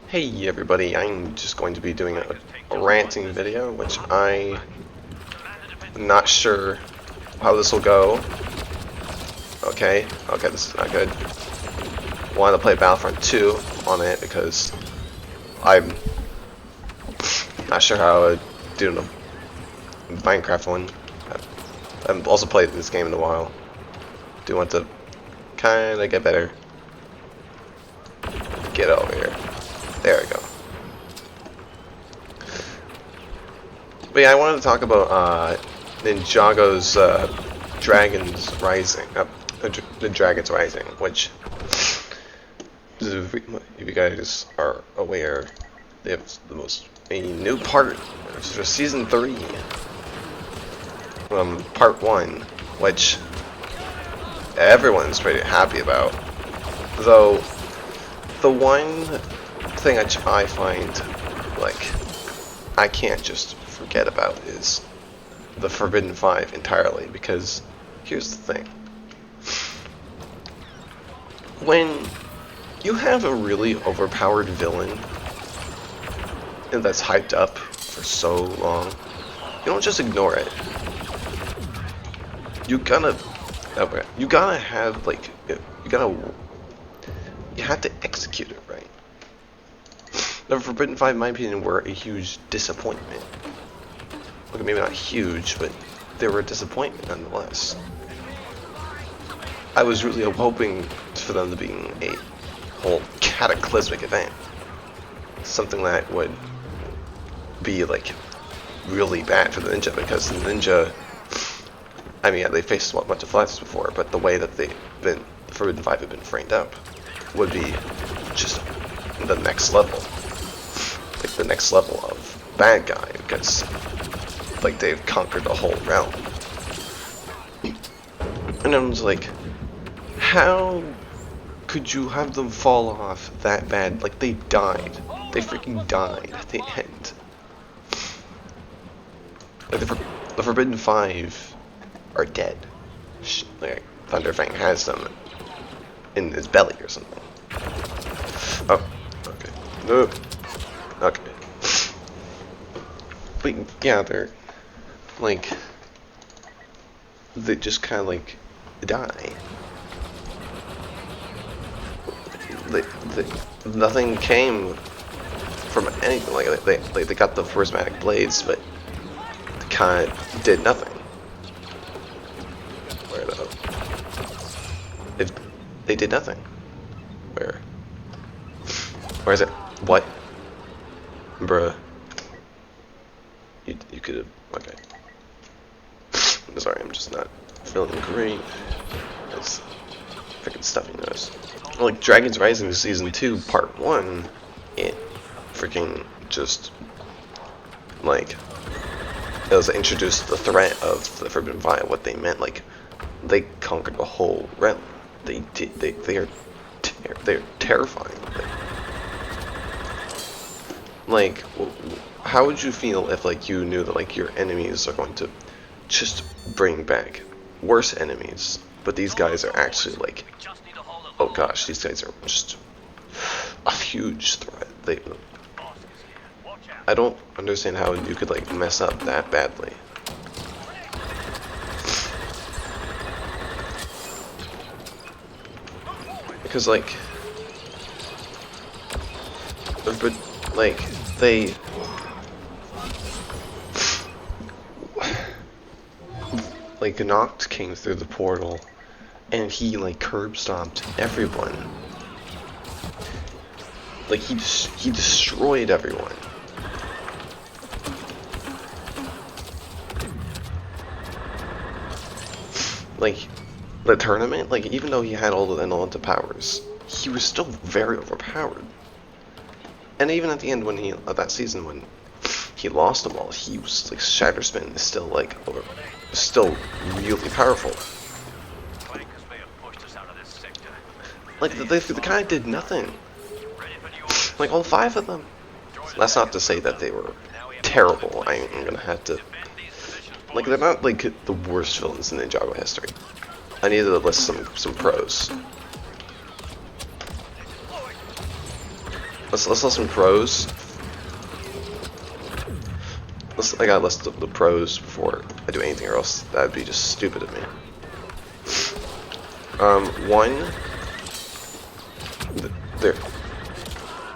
Hey everybody, I'm just going to be doing a ranting video, which I'm not sure how this will go. Okay, this is not good. Wanted to play Battlefront 2 on it because I'm not sure how I would do the Minecraft one. I've also played this game in a while. Do want to kinda get better. Get over here. There we go. But yeah, I wanted to talk about Ninjago's the Dragon's Rising, which, if you guys are aware, they have a new part for season 3 from part 1, which everyone's pretty happy about. Though the one thing I find like I can't just forget about is the Forbidden Five entirely, because here's the thing. When you have a really overpowered villain and that's hyped up for so long, you don't just ignore it. You gotta have you have to execute it right. The Forbidden Five, in my opinion, were a huge disappointment. Okay, maybe not huge, but they were a disappointment nonetheless. I was really hoping for them to be a whole cataclysmic event. Something that would be like really bad for the Ninja, because the Ninja, I mean, yeah, they faced a bunch of threats before, but the way that the Forbidden Five have been framed up would be just the next level. Like the next level of bad guy, because like they've conquered the whole realm. And I was like, how could you have them fall off that bad? Like, they died. They freaking died at the end. Like, the Forbidden Five are dead. Like, Thunderfang has them in his belly or something. Oh, okay. No. Okay. But yeah, they're like, they just kind of like die. Nothing came from anything. Like they got the prismatic blades, but they kind of did nothing. Where though? If they did nothing. Where? Where is it? What? Bruh. You could have. Okay. I'm sorry, I'm just not feeling great. It's freaking stuffy nose. Like Dragon's Rising Season 2 Part 1, it freaking just like it was introduced the threat of the Forbidden Five, what they meant. Like they conquered the whole realm. They are terrifying. Like how would you feel if like you knew that like your enemies are going to just bring back worse enemies, but these guys are actually like, oh gosh, these guys are just a huge threat. I don't understand how you could like mess up that badly. Because like, but like they. Like Noct came through the portal, and he like curb stomped everyone. Like he destroyed everyone. Like the tournament, like even though he had all the unlimited powers, he was still very overpowered. And even at the end, when of that season, when he lost them all, he was like Shatterspin is still like still really powerful. Like the guy did nothing. Like all 5 of them. That's not to say that they were terrible. I'm gonna have to. Like they're not like the worst villains in Ninjago history. I need to list some pros. Let's list some pros. I gotta list the pros before I do anything, or else that'd be just stupid of me. One, they're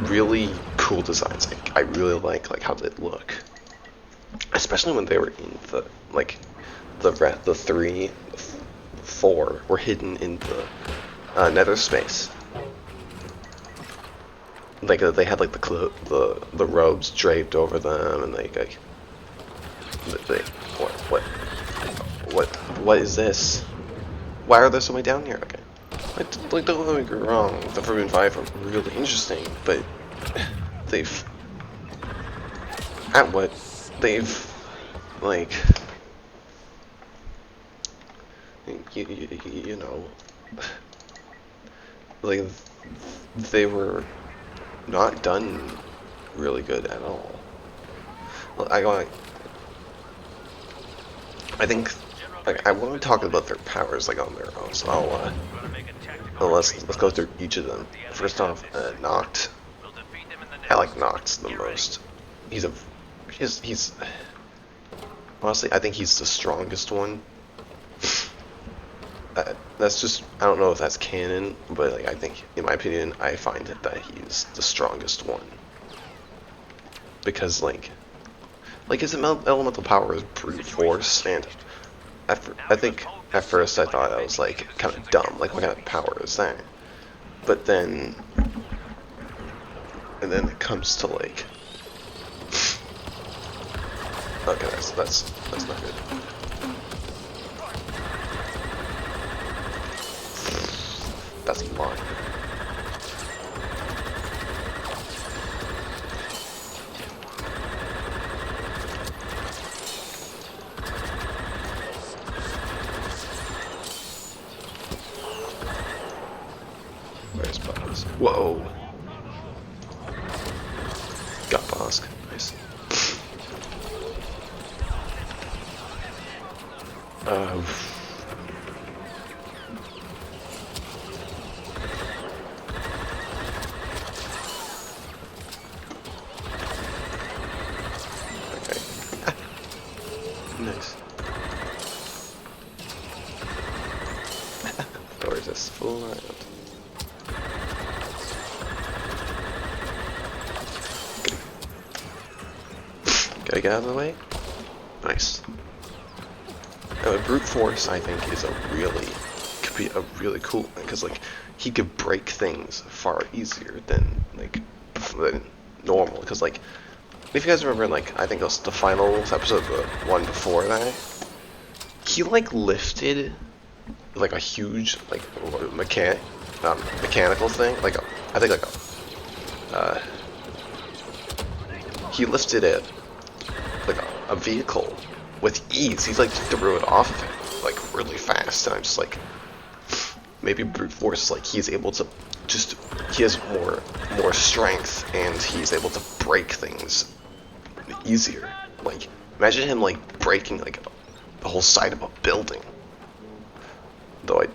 really cool designs. I really like how they look, especially when they were in the the 3, 4 were hidden in the nether space. Like they had like the robes draped over them, and they what is this? Why are there so many down here? Okay, like don't let me get wrong. The Forbidden 5 are really interesting, but they've like you know, like they were not done really good at all. I think like I want to talk about their powers like on their own, so let's go through each of them. First off, Noct. I like Noct the most. He's honestly, I think he's the strongest one. That's just, I don't know if that's canon, but like I think, in my opinion, I find that he's the strongest one. Because like his elemental power is brute force, and I think at first I thought that was like kind of dumb, like what kind of power is that? But then, and then it comes to like, okay, that's not good. That's mine. Where's Bosk? Whoa! Got Bosk. Nice. Okay. Nice. Or is this full around? Gotta get out of the way. Nice. Brute force, I think, could be a really cool thing, because like he could break things far easier than normal. Because like, if you guys remember, like I think it was the final episode, the one before that, he like lifted like a huge like mechanical thing, like I think like he lifted it like a vehicle with ease. He like threw it off of him like really fast, and I'm just like, maybe brute force, like he's able to he has more strength, and he's able to break things easier. Like imagine him like breaking like the whole side of a building. Though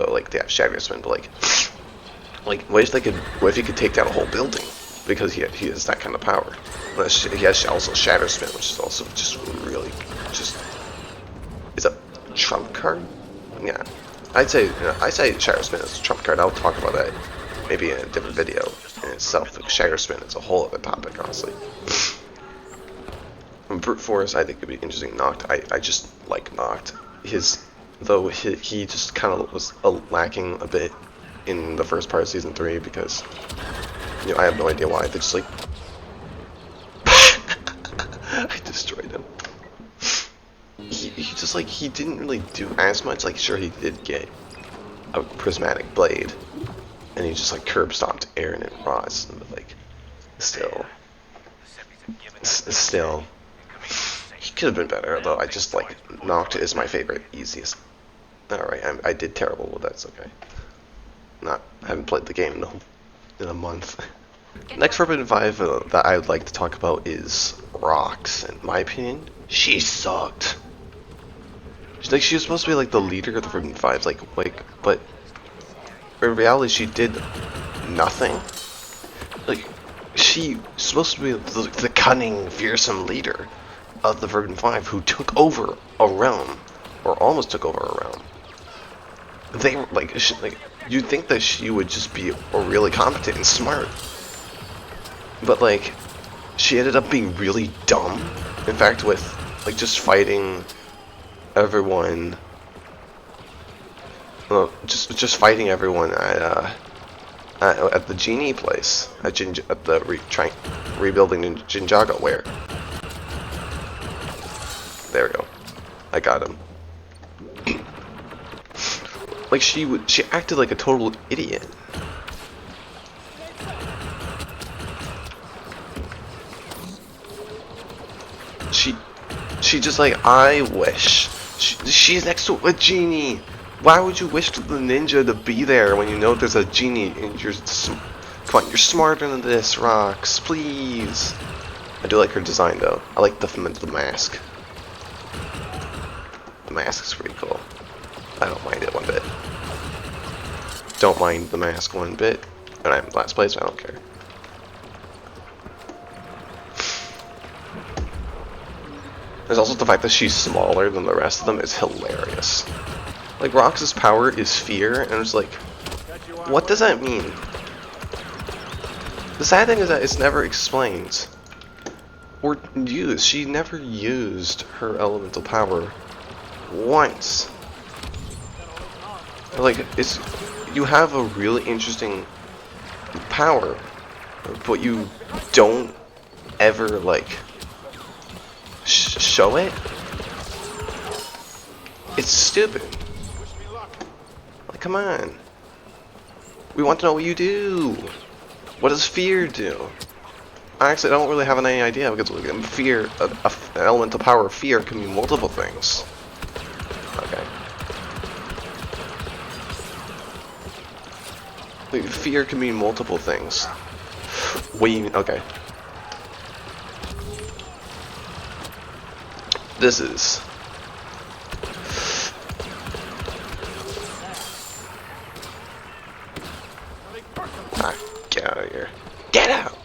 like they have Shatter Spin, but like what if he could take down a whole building, because he has that kind of power. He has also Shatter Spin, which is also just really is a trump card. Yeah, I'd say Shatter Spin is a trump card. I'll talk about that maybe in a different video in itself. Shatter Spin is a whole other topic, honestly. Brute Force, I think, could be interesting. Noct, I just like Noct. Though he just kind of was lacking a bit in the first part of season 3, because I have no idea why. They just like I destroyed him. He just like, he didn't really do as much. Like sure, he did get a prismatic blade, and he just like curb stomped Aaron and Ross, but like still he could have been better. Although I just like Noct is my favorite, easiest. Alright, I did terrible, but that's okay. I haven't played the game in a month. Next Forbidden 5 that I would like to talk about is Rox. In my opinion, she sucked. She was supposed to be like the leader of the Forbidden 5, but in reality she did nothing. like, she's supposed to be the cunning, fearsome leader of the Forbidden Five who took over a realm, or almost took over a realm. They were like, you'd think that she would just be really competent and smart, but like, she ended up being really dumb. In fact, with like just fighting everyone, well, just fighting everyone at the genie place at the rebuilding Ninjago. Where? There we go. I got him. Like she acted like a total idiot. She just like, I wish. She's next to a genie. Why would you wish the ninja to be there when you know there's a genie and come on, you're smarter than this, Rox, please. I do like her design though. I like the mask. The mask is pretty cool. I don't mind it one bit. Don't mind the mask one bit. And I'm in last place, I don't care. There's also the fact that she's smaller than the rest of them is hilarious. Like, Rox's power is fear, and it's like, what does that mean? The sad thing is that it's never explained or used. She never used her elemental power once. Like, you have a really interesting power, but you don't ever like show it. It's stupid. Like, come on. We want to know what you do. What does fear do? I actually don't really have any idea, because fear, an elemental power of fear can mean multiple things. Okay. Like, fear can mean multiple things. What do you mean? Okay. This is... Get out of here. Get out!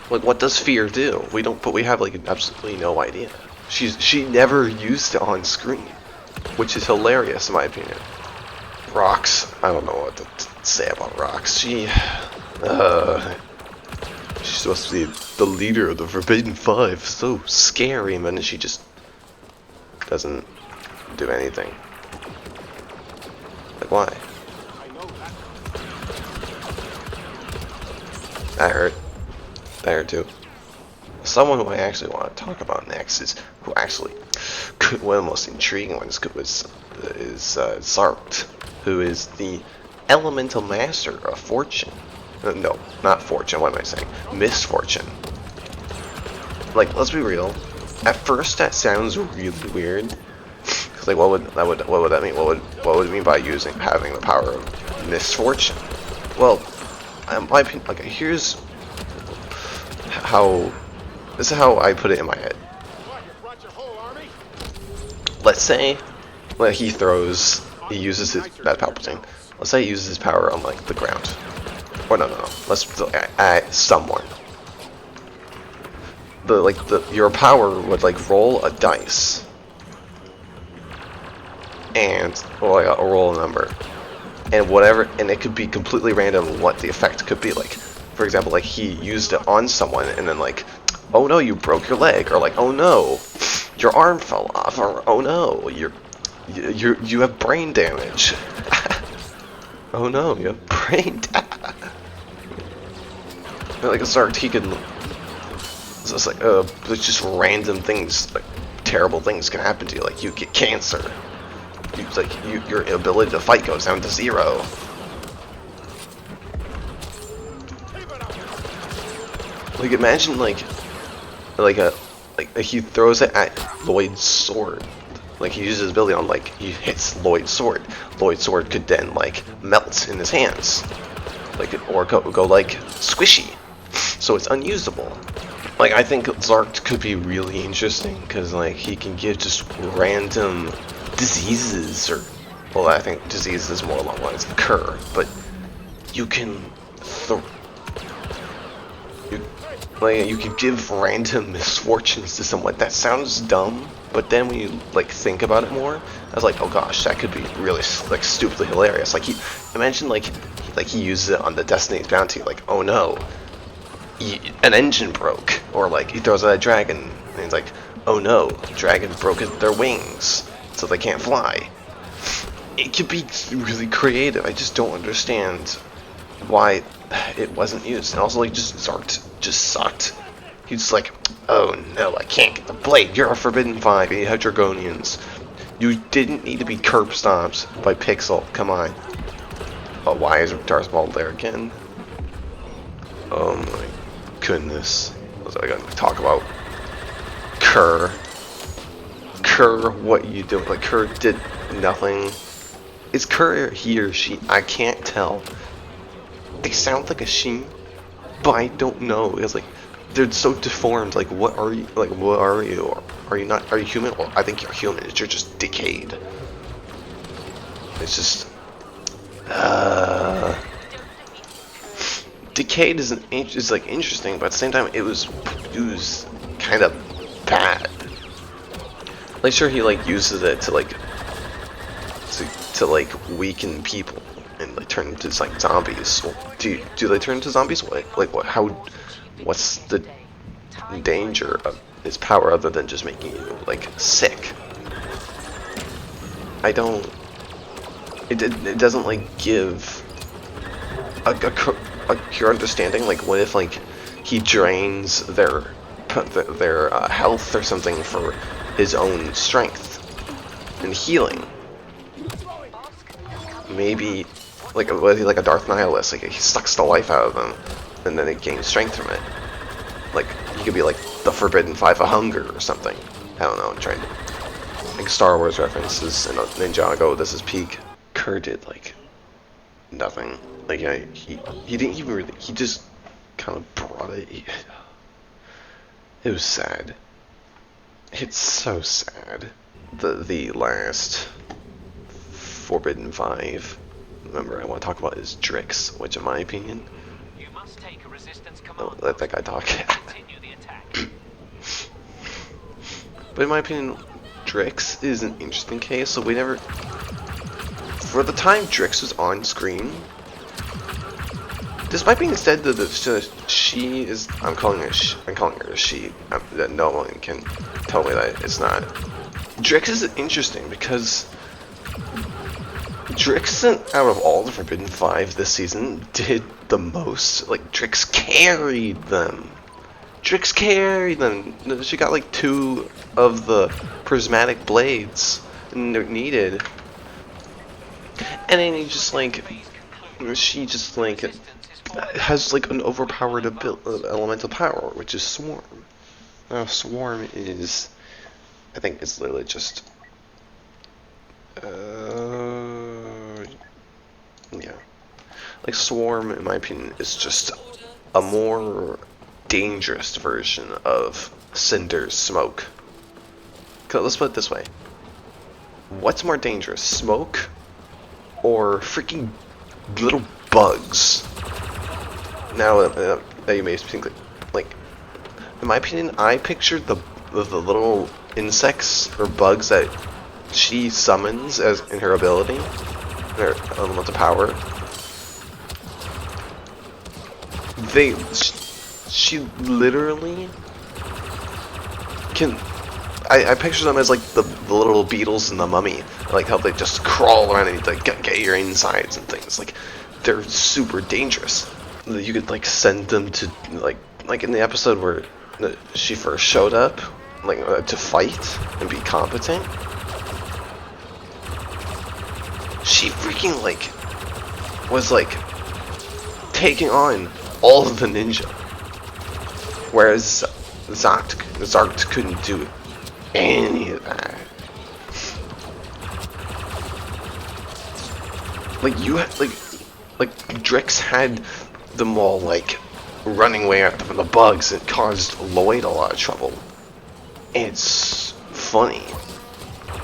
Like, what does fear do? We don't, but we have like absolutely no idea. She never used it on screen, which is hilarious in my opinion. Rox, I don't know what to say about Rox. She's supposed to be the leader of the Forbidden Five. So scary, and then she just doesn't do anything. Like, why? That hurt. That hurt too. Someone who I actually want to talk about next is who actually one of the most intriguing ones is Zarkt, who is the elemental master of fortune. No, not fortune. What am I saying? Misfortune. Like, let's be real. At first, that sounds really weird. Cause like, what would that mean? What would it mean by having the power of misfortune? Well, my opinion. Okay, here's how. This is how I put it in my head. Let's say, like, he uses that Palpatine. Let's say he uses his power on like the ground. Or no. Let's someone. Your power would like roll a dice, and roll a number, and it could be completely random what the effect could be. Like, for example, like he used it on someone, and then like, oh no, you broke your leg, or like, oh no, your arm fell off, or oh no, you have brain damage. Oh no, you have brain damage. Like a Zarkt, he can. It's just like there's just random things, like terrible things can happen to you. Like you get cancer. Your ability to fight goes down to 0. Like imagine like he throws it at Lloyd's sword. Like he uses his ability on like he hits Lloyd's sword. Lloyd's sword could then like melt in his hands, like or go like squishy. So it's unusable. Like, I think Zarkt could be really interesting, because, like, he can give just random diseases, or, well, I think disease is more along the lines of cure, but you can you could give random misfortunes to someone. That sounds dumb, but then when you like think about it more, I was like, oh gosh, that could be really like stupidly hilarious. Like imagine like he uses it on the Destiny's Bounty. Like, oh no, an engine broke, or like he throws out a dragon, and he's like, oh no, dragon broke their wings, so they can't fly. It could be really creative. I just don't understand why it wasn't used. And also, like, Zark just sucked. He's like, oh no, I can't get the blade. You're a Forbidden 5, and you have Dragonians. You didn't need to be curb stomped by Pixel. Come on. Oh, why is Darth Maul there again? Oh my goodness. What was I gonna talk about? Kerr, what you doing? Like, Kerr did nothing. Is Kerr he or she? I can't tell. They sound like a she, but I don't know. It's like they're so deformed. Like, what are you? Like, what are you? Are you not? Are you human? Well, I think you're human. You're just decayed. It's just. Decayed is like interesting, but at the same time, it was kind of bad. Like, sure, he like uses it to like weaken people and like turn into like zombies. Well, do they turn into zombies? What? What's the danger of his power other than just making you like sick? I don't. It doesn't like give a pure understanding. Like, what if like he drains their health or something for his own strength and healing? Maybe like was he like a Darth Nihilist? Like, he sucks the life out of them, and then it gains strength from it. Like, he could be like the Forbidden 5 of hunger or something. I don't know. I'm trying to like Star Wars references and Ninjago. This is peak. Kerr did like nothing. Like, he didn't even really. He just kind of brought it. It was sad. It's so sad. The last Forbidden 5, remember, I want to talk about is Drix, which in my opinion, you must take a resistance oh, let that guy talk. Continue the attack. But in my opinion, Drix is an interesting case. So we never, for the time Drix was on screen, despite being said that she is, I'm calling her a she. That no one can tell me that it's not. Drix is interesting because Drix, out of all the Forbidden 5 this season, did the most. Like, Drix carried them. She got like 2 of the prismatic blades needed, and then she just like has like an overpowered elemental power, which is Swarm. Now, Swarm is, I think, it's literally just. Yeah. Like, Swarm, in my opinion, is just a more dangerous version of Cinder's Smoke. Let's put it this way. What's more dangerous, smoke or freaking little bugs? Now that you may think, like, in my opinion, I pictured the little insects or bugs that she summons as in her ability, her elemental power. She literally can. I picture them as like the little beetles in The Mummy, like how they just crawl around and like get your insides and things. Like, they're super dangerous. You could like send them to like in the episode where she first showed up, like to fight and be competent. She freaking like was like taking on all of the ninja, whereas Zark couldn't do any of that. Like, you had like Drix had them all like running away from the bugs. It caused Lloyd a lot of trouble. It's funny.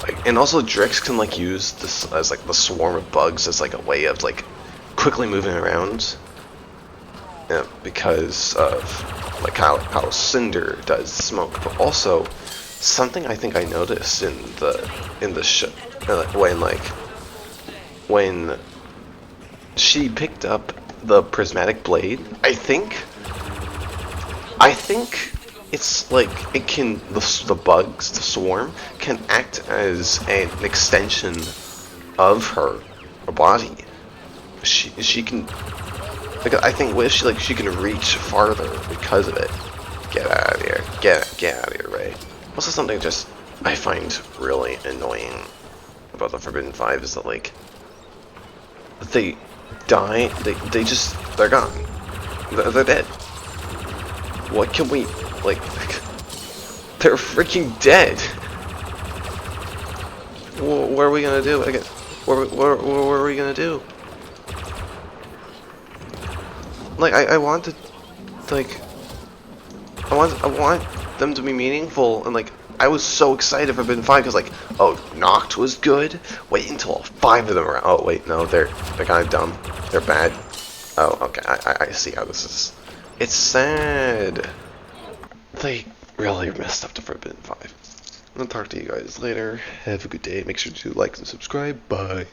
Like, and also Drix can like use this as like the swarm of bugs as like a way of like quickly moving around. because of like how Cinder does smoke, but also something I think I noticed in the show when she picked up the prismatic blade. I think it's like it can the bugs, the swarm can act as an extension of her body. She can, like, I think with she can reach farther because of it. Get out of here. Get out of here, Ray. Also, something just I find really annoying about the Forbidden Five is that, like, they die, they're gone. They're dead. What can we, like, they're freaking dead. What are we gonna do? What are we gonna do? Like, I want to, like, I want them to be meaningful, and like, I was so excited for Forbidden 5 because, like, oh, Noct was good. Wait until 5 of them are. Oh wait, no, they're kind of dumb. They're bad. Oh, okay, I see how this is. It's sad. They really messed up the Forbidden 5. I'll talk to you guys later. Have a good day. Make sure to like and subscribe. Bye.